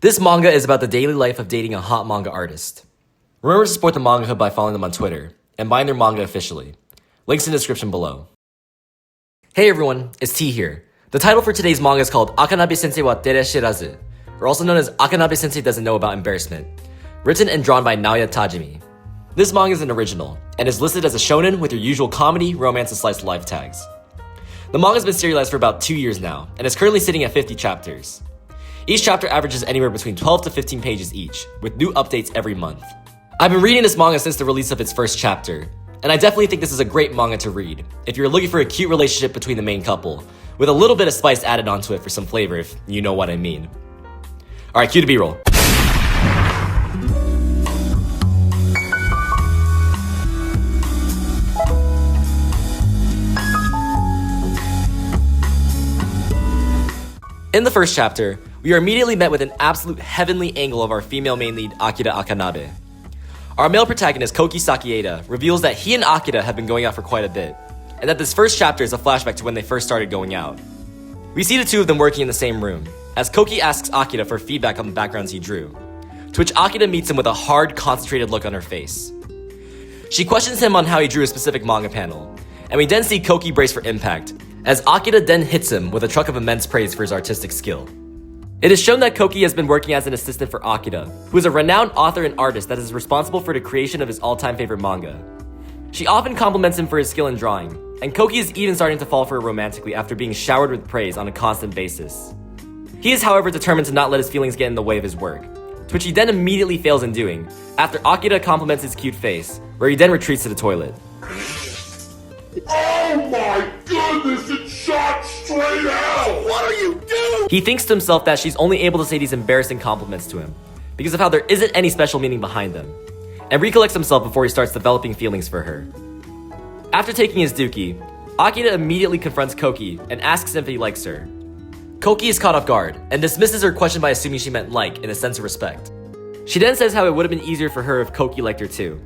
This manga is about the daily life of dating a hot manga artist. Remember to support the Manga Hub by following them on Twitter and buying their manga officially. Links in the description below. Hey everyone, it's T here. The title for today's manga is called Akanabe Sensei wa Tere Shirazu, or also known as Akanabe Sensei Doesn't Know About Embarrassment, written and drawn by Naoya Tajimi. This manga is an original, and is listed as a shonen with your usual comedy, romance, and slice of life tags. The manga has been serialized for about 2 years now, and is currently sitting at 50 chapters. Each chapter averages anywhere between 12 to 15 pages each, with new updates every month. I've been reading this manga since the release of its first chapter, and I definitely think this is a great manga to read if you're looking for a cute relationship between the main couple, with a little bit of spice added onto it for some flavor, if you know what I mean. Alright, cue the B-roll. In the first chapter, we are immediately met with an absolute heavenly angle of our female main lead, Akira Akanabe. Our male protagonist, Koki Sakieda, reveals that he and Akira have been going out for quite a bit, and that this first chapter is a flashback to when they first started going out. We see the two of them working in the same room, as Koki asks Akira for feedback on the backgrounds he drew, to which Akira meets him with a hard, concentrated look on her face. She questions him on how he drew a specific manga panel, and we then see Koki brace for impact, as Akira then hits him with a truck of immense praise for his artistic skill. It is shown that Koki has been working as an assistant for Akira, who is a renowned author and artist that is responsible for the creation of his all-time favorite manga. She often compliments him for his skill in drawing, and Koki is even starting to fall for her romantically after being showered with praise on a constant basis. He is, however, determined to not let his feelings get in the way of his work, to which he then immediately fails in doing, after Akira compliments his cute face, where he then retreats to the toilet. Oh my goodness, it shot straight out! What are you doing? He thinks to himself that she's only able to say these embarrassing compliments to him, because of how there isn't any special meaning behind them, and recollects himself before he starts developing feelings for her. After taking his dookie, Akira immediately confronts Koki and asks him if he likes her. Koki is caught off guard, and dismisses her question by assuming she meant like in a sense of respect. She then says how it would have been easier for her if Koki liked her too,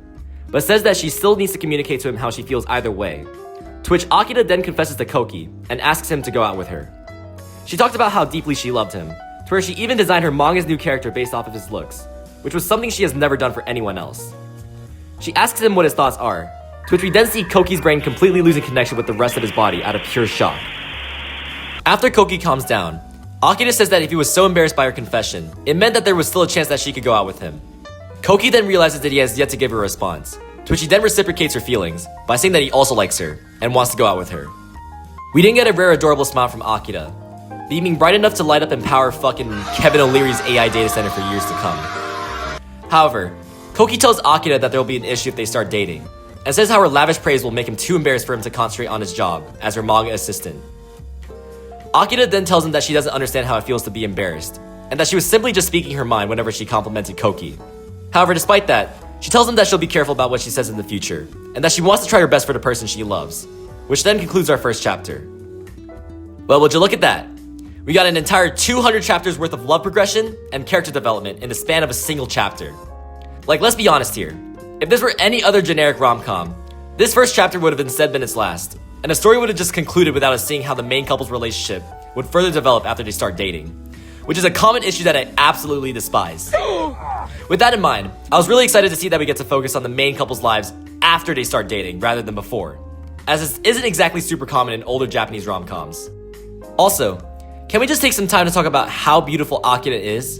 but says that she still needs to communicate to him how she feels either way, to which Akira then confesses to Koki and asks him to go out with her. She talked about how deeply she loved him, to where she even designed her manga's new character based off of his looks, which was something she has never done for anyone else. She asks him what his thoughts are, to which we then see Koki's brain completely losing connection with the rest of his body out of pure shock. After Koki calms down, Akira says that if he was so embarrassed by her confession, it meant that there was still a chance that she could go out with him. Koki then realizes that he has yet to give her a response, to which he then reciprocates her feelings by saying that he also likes her and wants to go out with her. We didn't get a rare adorable smile from Akira, beaming bright enough to light up and power fucking Kevin O'Leary's AI data center for years to come. However, Koki tells Akira that there will be an issue if they start dating, and says how her lavish praise will make him too embarrassed for him to concentrate on his job as her manga assistant. Akira then tells him that she doesn't understand how it feels to be embarrassed, and that she was simply just speaking her mind whenever she complimented Koki. However, despite that, she tells him that she'll be careful about what she says in the future, and that she wants to try her best for the person she loves, which then concludes our first chapter. Well, would you look at that? We got an entire 200 chapters worth of love progression and character development in the span of a single chapter. Like, let's be honest here. If this were any other generic rom-com, this first chapter would have instead been its last, and the story would have just concluded without us seeing how the main couple's relationship would further develop after they start dating, which is a common issue that I absolutely despise. With that in mind, I was really excited to see that we get to focus on the main couple's lives after they start dating rather than before, as this isn't exactly super common in older Japanese rom-coms. Also, can we just take some time to talk about how beautiful Akira is?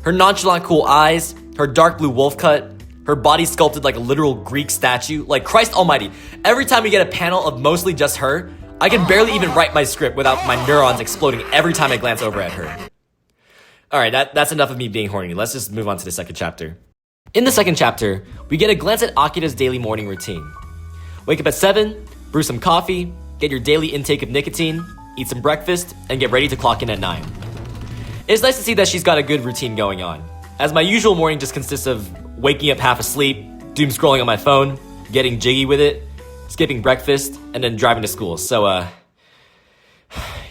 Her nonchalant cool eyes, her dark blue wolf cut, her body sculpted like a literal Greek statue. Like, Christ almighty, every time we get a panel of mostly just her, I can barely even write my script without my neurons exploding every time I glance over at her. Alright, that's enough of me being horny. Let's just move on to the second chapter. In the second chapter, we get a glance at Akira's daily morning routine. Wake up at 7, brew some coffee, get your daily intake of nicotine, eat some breakfast, and get ready to clock in at 9. It's nice to see that she's got a good routine going on, as my usual morning just consists of waking up half asleep, doom scrolling on my phone, getting jiggy with it, skipping breakfast, and then driving to school. So,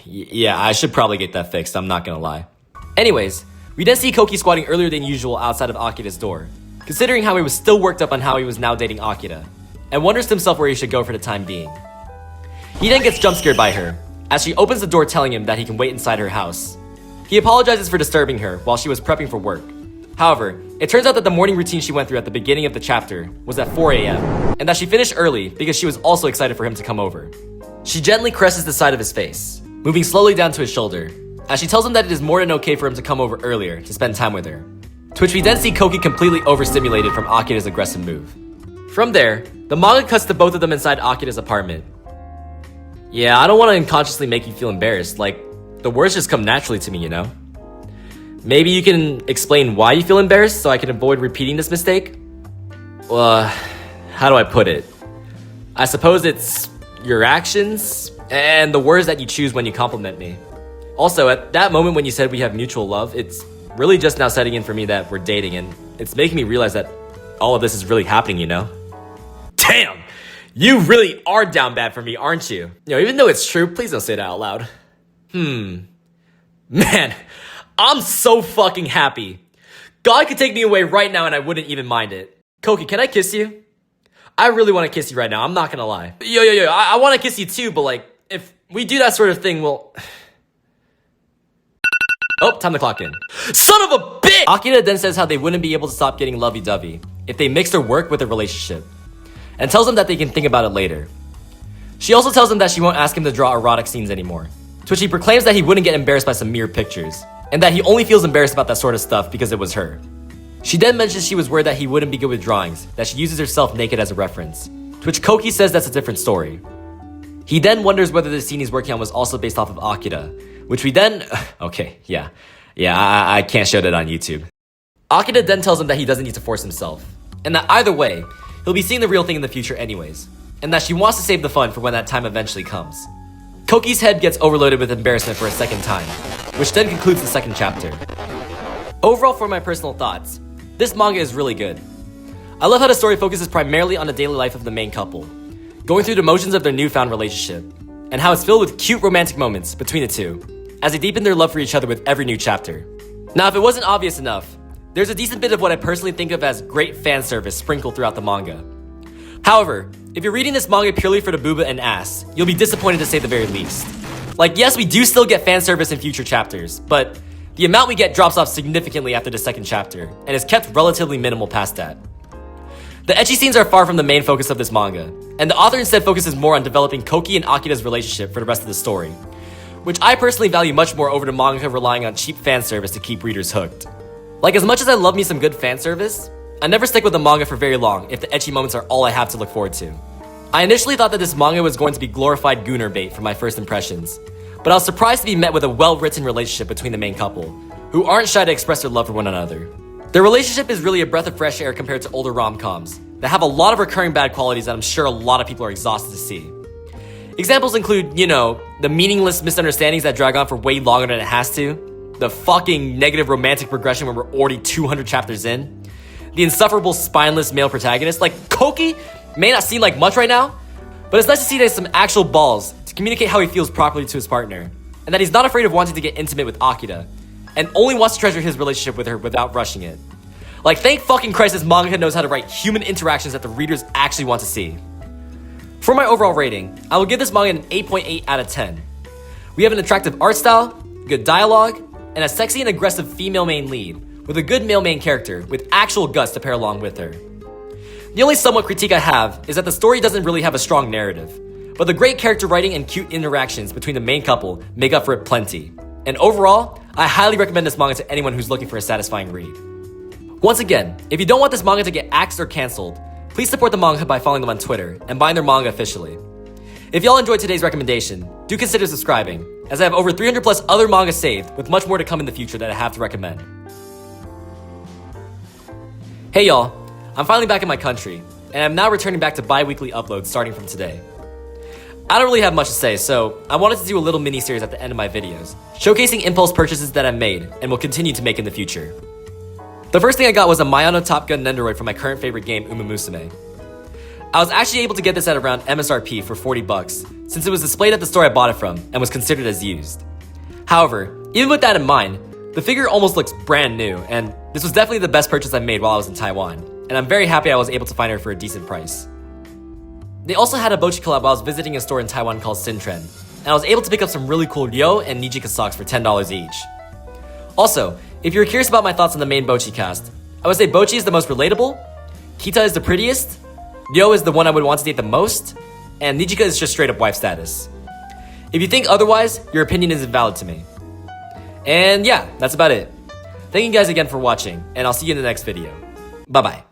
yeah, I should probably get that fixed, I'm not gonna lie. Anyways, we then see Koki squatting earlier than usual outside of Akira's door, considering how he was still worked up on how he was now dating Akira, and wonders to himself where he should go for the time being. He then gets jump scared by her, as she opens the door telling him that he can wait inside her house. He apologizes for disturbing her while she was prepping for work. However, it turns out that the morning routine she went through at the beginning of the chapter was at 4 a.m. and that she finished early because she was also excited for him to come over. She gently caresses the side of his face, moving slowly down to his shoulder, as she tells him that it is more than okay for him to come over earlier to spend time with her. To which we then see Koki completely overstimulated from Akira's aggressive move. From there, the manga cuts to both of them inside Akira's apartment. Yeah, I don't want to unconsciously make you feel embarrassed, like, the words just come naturally to me, you know? Maybe you can explain why you feel embarrassed so I can avoid repeating this mistake? How do I put it? I suppose it's your actions and the words that you choose when you compliment me. Also, at that moment when you said we have mutual love, it's really just now setting in for me that we're dating, and it's making me realize that all of this is really happening, you know? Damn! You really are down bad for me, aren't you? You know, even though it's true, please don't say that out loud. Man, I'm so fucking happy. God could take me away right now and I wouldn't even mind it. Koki, can I kiss you? I really want to kiss you right now, I'm not gonna lie. Yo, I want to kiss you too, but like, if we do that sort of thing, well... Oh, time to clock in. Son of a bitch! Akira then says how they wouldn't be able to stop getting lovey-dovey if they mix their work with their relationship, and tells them that they can think about it later. She also tells him that she won't ask him to draw erotic scenes anymore, to which he proclaims that he wouldn't get embarrassed by some mere pictures, and that he only feels embarrassed about that sort of stuff because it was her. She then mentions she was worried that he wouldn't be good with drawings, that she uses herself naked as a reference, to which Koki says that's a different story. He then wonders whether the scene he's working on was also based off of Akira, which we then... Okay, yeah, I can't show that on YouTube. Akira then tells him that he doesn't need to force himself, and that either way, he'll be seeing the real thing in the future anyways, and that she wants to save the fun for when that time eventually comes. Koki's head gets overloaded with embarrassment for a second time, which then concludes the second chapter. Overall, for my personal thoughts, this manga is really good. I love how the story focuses primarily on the daily life of the main couple, going through the motions of their newfound relationship, and how it's filled with cute romantic moments between the two, as they deepen their love for each other with every new chapter. Now, if it wasn't obvious enough, there's a decent bit of what I personally think of as great fan service sprinkled throughout the manga. However, if you're reading this manga purely for the booba and ass, you'll be disappointed to say the very least. Like, yes, we do still get fan service in future chapters, but the amount we get drops off significantly after the second chapter, and is kept relatively minimal past that. The ecchi scenes are far from the main focus of this manga, and the author instead focuses more on developing Koki and Akira's relationship for the rest of the story, which I personally value much more over the manga relying on cheap fan service to keep readers hooked. Like, as much as I love me some good fan service, I never stick with the manga for very long if the ecchi moments are all I have to look forward to. I initially thought that this manga was going to be glorified gooner bait for my first impressions, but I was surprised to be met with a well-written relationship between the main couple, who aren't shy to express their love for one another. Their relationship is really a breath of fresh air compared to older rom-coms that have a lot of recurring bad qualities that I'm sure a lot of people are exhausted to see. Examples include, you know, the meaningless misunderstandings that drag on for way longer than it has to, the fucking negative romantic progression when we're already 200 chapters in, the insufferable spineless male protagonist. Like, Koki may not seem like much right now, but it's nice to see that he has some actual balls to communicate how he feels properly to his partner, and that he's not afraid of wanting to get intimate with Akira, and only wants to treasure his relationship with her without rushing it. Like, thank fucking Christ this manga knows how to write human interactions that the readers actually want to see. For my overall rating, I will give this manga an 8.8 out of 10. We have an attractive art style, good dialogue, and a sexy and aggressive female main lead, with a good male main character with actual guts to pair along with her. The only somewhat critique I have is that the story doesn't really have a strong narrative, but the great character writing and cute interactions between the main couple make up for it plenty. And overall, I highly recommend this manga to anyone who's looking for a satisfying read. Once again, if you don't want this manga to get axed or cancelled, please support the manga by following them on Twitter and buying their manga officially. If y'all enjoyed today's recommendation, do consider subscribing, as I have over 300 plus other manga saved with much more to come in the future that I have to recommend. Hey y'all, I'm finally back in my country, and I'm now returning back to bi-weekly uploads starting from today. I don't really have much to say, so I wanted to do a little mini-series at the end of my videos, showcasing impulse purchases that I've made and will continue to make in the future. The first thing I got was a Mayano Top Gun Nendoroid from my current favorite game, Uma Musume. I was actually able to get this at around MSRP for 40 bucks, since it was displayed at the store I bought it from and was considered as used. However, even with that in mind, the figure almost looks brand new, and this was definitely the best purchase I made while I was in Taiwan, and I'm very happy I was able to find her for a decent price. They also had a Bochi collab while I was visiting a store in Taiwan called Sintren, and I was able to pick up some really cool Ryo and Nijika socks for $10 each. Also, if you're curious about my thoughts on the main Bocchi cast, I would say Bocchi is the most relatable, Kita is the prettiest, Ryo is the one I would want to date the most, and Nijika is just straight up wife status. If you think otherwise, your opinion is invalid to me. And yeah, that's about it. Thank you guys again for watching, and I'll see you in the next video. Bye bye.